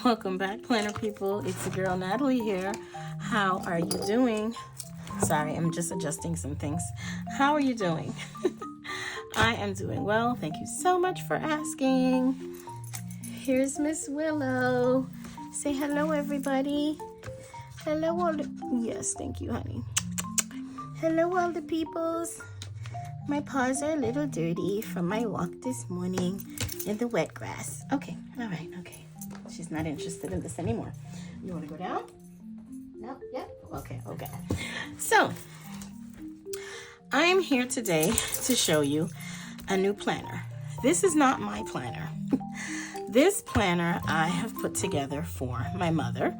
Welcome back, planner people. It's your girl Natalie here. How are you doing? Sorry, I'm just adjusting some things. How are you doing? I am doing well. Thank you so much for asking. Here's Miss Willow. Say hello, everybody. Hello, all the... Yes, thank you, honey. Hello, all the peoples. My paws are a little dirty from my walk this morning in the wet grass. Okay, all right, okay. She's not interested in this anymore. You want to go down? No? Yep. Okay, okay. So, I am here today to show you a new planner. This is not my planner. This planner I have put together for my mother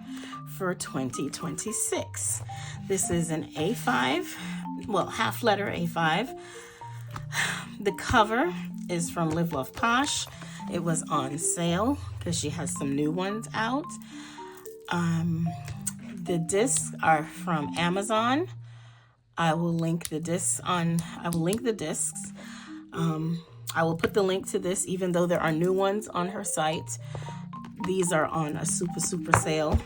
for 2026. This is an A5, well, half letter A5. The cover is from Live Love Posh. It was on sale because she has some new ones out. The discs are from Amazon. I will link the discs. I will put the link to this, even though there are new ones on her site. These are on a super sale.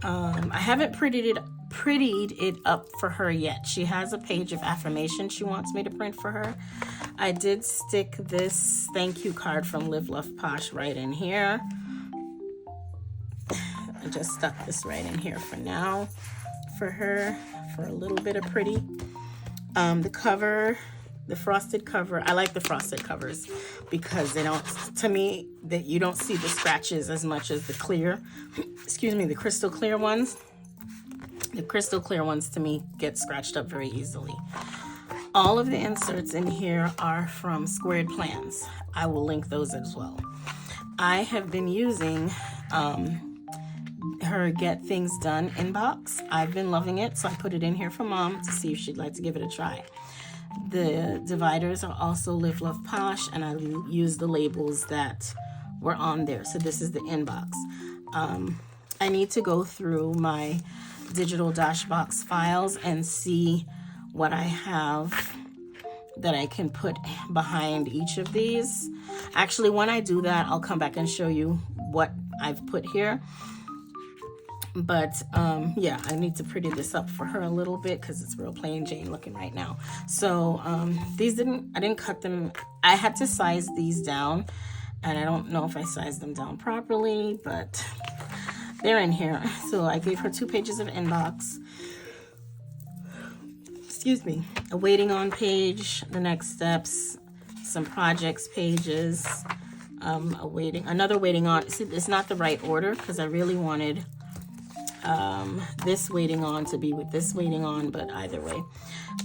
I haven't prettied it up for her yet. She has a page of affirmation she wants me to print for her. I did stick this thank you card from Live Love Posh right in here. I just stuck this right in here for now for her for a little bit of pretty. The cover, the frosted cover, I like the frosted covers because they don't, to me, that you don't see the scratches as much as the clear, the crystal clear ones. The crystal clear ones to me get scratched up very easily. All of the inserts in here are from Squared Plans. I will link those as well. I have been using her Get Things Done inbox. I've been loving it, so I put it in here for Mom to see if she'd like to give it a try. The dividers are also Live Love Posh, and I use the labels that were on there. So this is the inbox. I need to go through my digital Dashbox files and see what I have that I can put behind each of these. Actually, when I do that, I'll come back and show you what I've put here. But yeah, I need to pretty this up for her a little bit because it's real plain Jane looking right now. So I didn't cut them. I had to size these down, and I don't know if I sized them down properly, but they're in here. So I gave her 2 pages of inbox. A waiting on page, the next steps, some projects pages, another waiting on. See, it's not the right order because I really wanted this waiting on to be with this waiting on, but either way,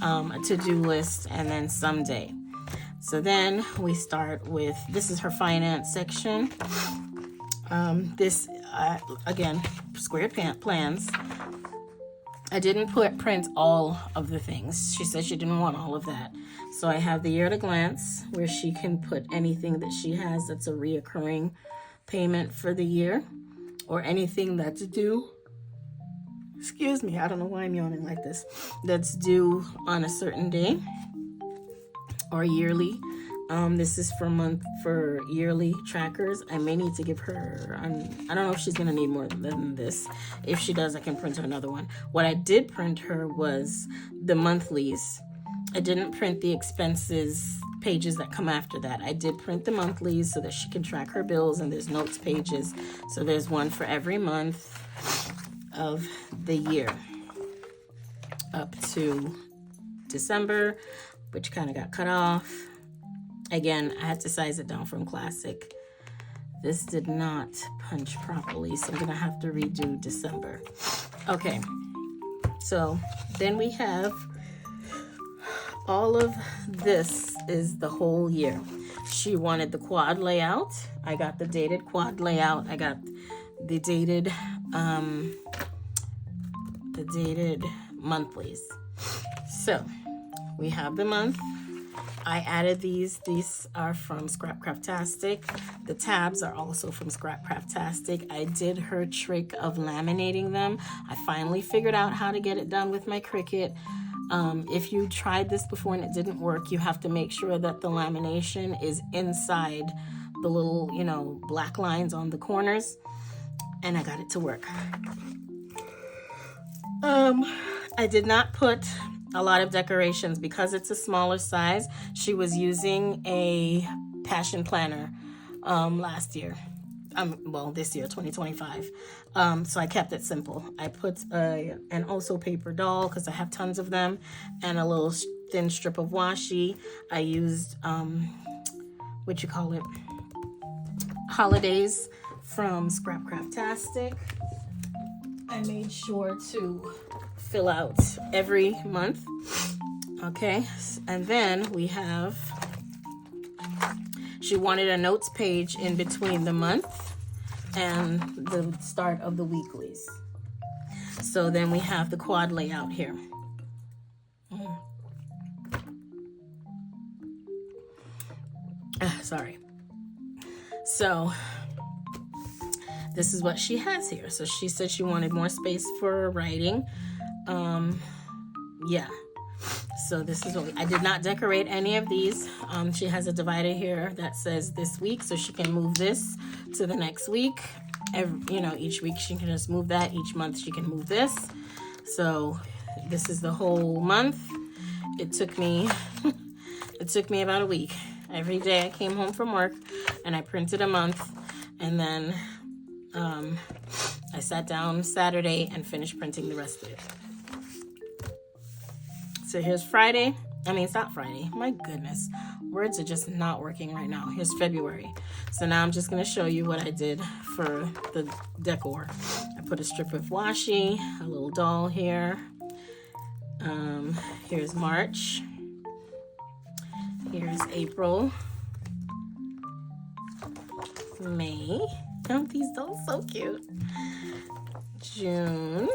a to-do list, and then someday. So then we start with, this is her finance section. This, again, Squared Plans. I didn't print all of the things. She said she didn't want all of that. So I have the year at a glance where she can put anything that she has that's a reoccurring payment for the year or anything that's due. I don't know why I'm yawning like this. That's due on a certain day or yearly. This is for yearly trackers. I may need to give her, I don't know if she's going to need more than this. If she does, I can print her another one. What I did print her was the monthlies. I didn't print the expenses pages that come after that. I did print the monthlies so that she can track her bills, and there's notes pages. So there's one for every month of the year up to December, which kind of got cut off. Again, I had to size it down from Classic. This did not punch properly, so I'm going to have to redo December. Okay, so then we have all of this is the whole year. She wanted the quad layout. I got the dated quad layout. I got the dated monthlies. So we have the month. I added these. These are from Scrapcraftastic. The tabs are also from Scrapcraftastic. I did her trick of laminating them. I finally figured out how to get it done with my Cricut. If you tried this before and it didn't work, you have to make sure that the lamination is inside the little, you know, black lines on the corners, and I got it to work. I did not put a lot of decorations because it's a smaller size. She was using a Passion Planner last year. Well, this year, 2025. So I kept it simple. I put an Oso paper doll because I have tons of them, and a little thin strip of washi. I used, what you call it, Holidays from Scrap Craftastic. I made sure to fill out every month. Okay, and then we have, she wanted a notes page in between the month and the start of the weeklies. So then we have the quad layout here. Sorry. So this is what she has here. So she said she wanted more space for writing. Yeah. So this is what I did not decorate any of these. She has a divider here that says this week, so she can move this to the next week. You know, each week she can just move that. Each month she can move this. So this is the whole month. It took me about a week. Every day I came home from work and I printed a month, and then I sat down Saturday and finished printing the rest of it. So here's Friday. I mean, it's not Friday. My goodness. Words are just not working right now. Here's February. So now I'm just going to show you what I did for the decor. I put a strip of washi, a little doll here. Here's March. Here's April. May. Aren't these dolls so cute? June.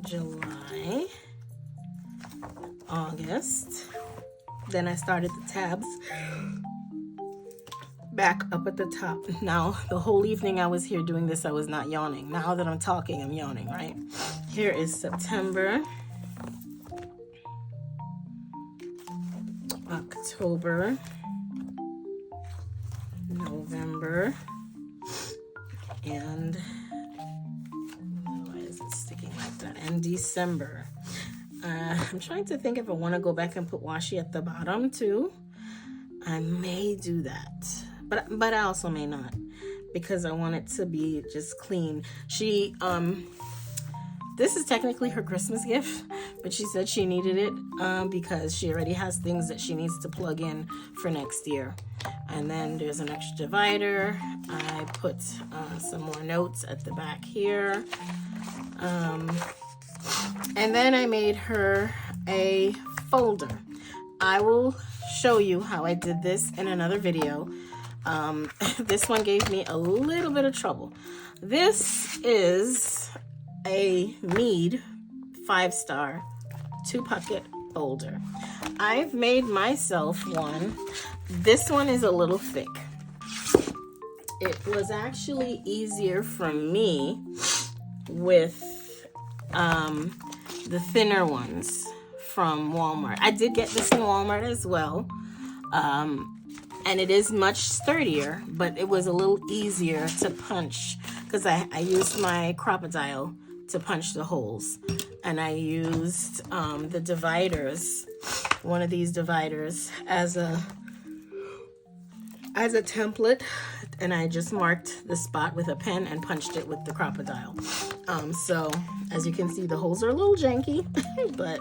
July. August. Then I started the tabs back up at the top. Now, the whole evening I was here doing this, I was not yawning. Now that I'm talking, I'm yawning, right? Here is September. October. November. And why is it sticking like that? And December. I'm trying to think if I want to go back and put washi at the bottom too. I may do that, but I also may not, because I want it to be just clean. She this is technically her Christmas gift, but she said she needed it because she already has things that she needs to plug in for next year. And then there's an extra divider. I put some more notes at the back here. And then I made her a folder. I will show you how I did this in another video. This one gave me a little bit of trouble. This is a Mead 5-star 2-pocket folder. I've made myself one. This one is a little thick. It was actually easier for me with the thinner ones from Walmart. I did get this in Walmart as well, and it is much sturdier, but it was a little easier to punch because I used my Crop-A-Dile to punch the holes, and I used the dividers, one of these dividers, as a template, and I just marked the spot with a pen and punched it with the Crop-A-Dile. So as you can see, the holes are a little janky, but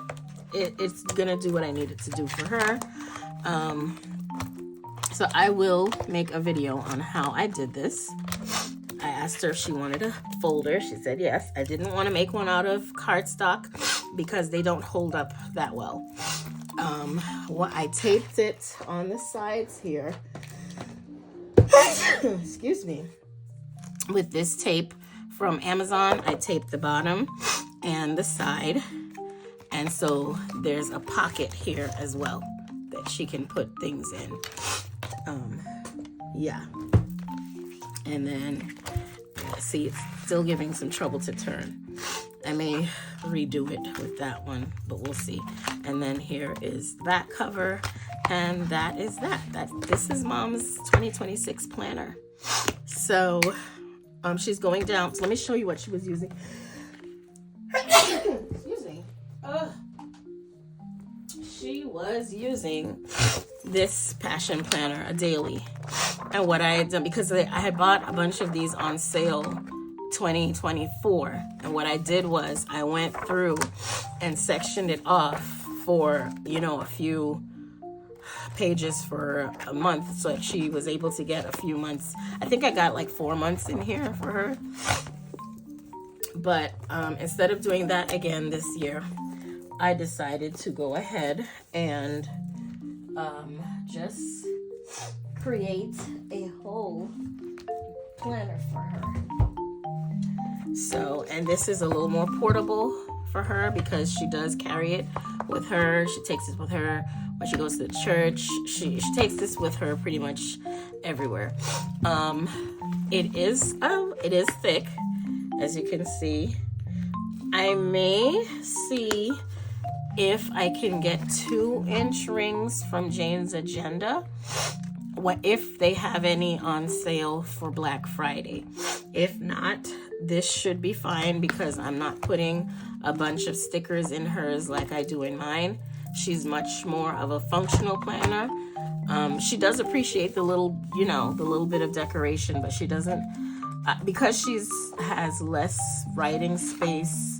it's gonna do what I need it to do for her. So I will make a video on how I did this. I asked her if she wanted a folder. She said yes. I didn't want to make one out of cardstock because they don't hold up that well. I taped it on the sides here. Excuse me. With this tape from Amazon, I taped the bottom and the side. And so there's a pocket here as well that she can put things in. Yeah. And then, see, it's still giving some trouble to turn. I may redo it with that one, but we'll see. And then here is that cover, and that is that. This is Mom's 2026 planner. So she's going down. So let me show you what she was using. Excuse me. She was using this Passion Planner, a daily. And what I had done, because I had bought a bunch of these on sale 2024, and what I did was I went through and sectioned it off for, you know, a few pages for a month, so that she was able to get a few months. I think I got like 4 months in here for her. But instead of doing that again this year, I decided to go ahead and just create a whole planner for her. So, and this is a little more portable for her because she does carry it with her. She takes it with her when she goes to the church. She takes this with her pretty much everywhere. It is thick, as you can see. I may see if I can get 2-inch rings from Jane's Agenda, if they have any on sale for Black Friday. If not, this should be fine because I'm not putting a bunch of stickers in hers like I do in mine. She's much more of a functional planner. She does appreciate the little, you know, the little bit of decoration, but she doesn't, because has less writing space,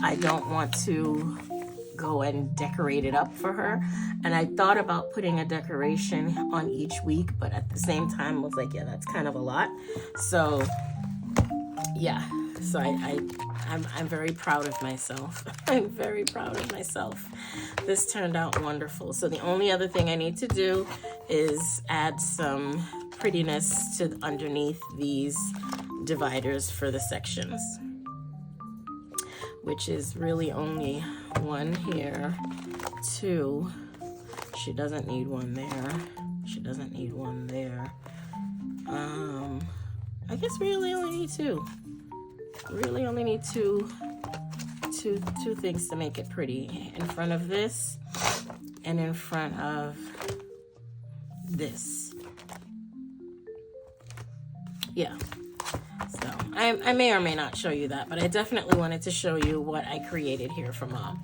I don't want to go and decorate it up for her. And I thought about putting a decoration on each week, but at the same time I was like, yeah, that's kind of a lot. So yeah, so I'm very proud of myself. I'm very proud of myself. This turned out wonderful. So the only other thing I need to do is add some prettiness to underneath these dividers for the sections, which is really only one here, 2. She doesn't need one there. She doesn't need one there. I guess we really only need 2. Really only need two things to make it pretty. In front of this and in front of this. Yeah. So I may or may not show you that, but I definitely wanted to show you what I created here for Mom.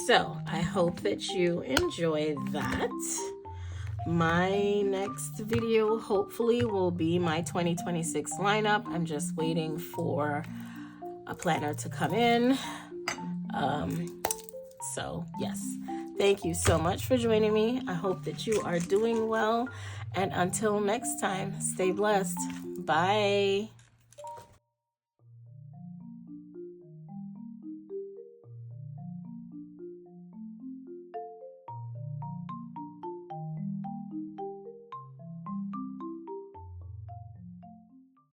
So I hope that you enjoy that. My next video hopefully will be my 2026 lineup. I'm just waiting for a planner to come in. So yes, thank you so much for joining me. I hope that you are doing well, and until next time, stay blessed. Bye.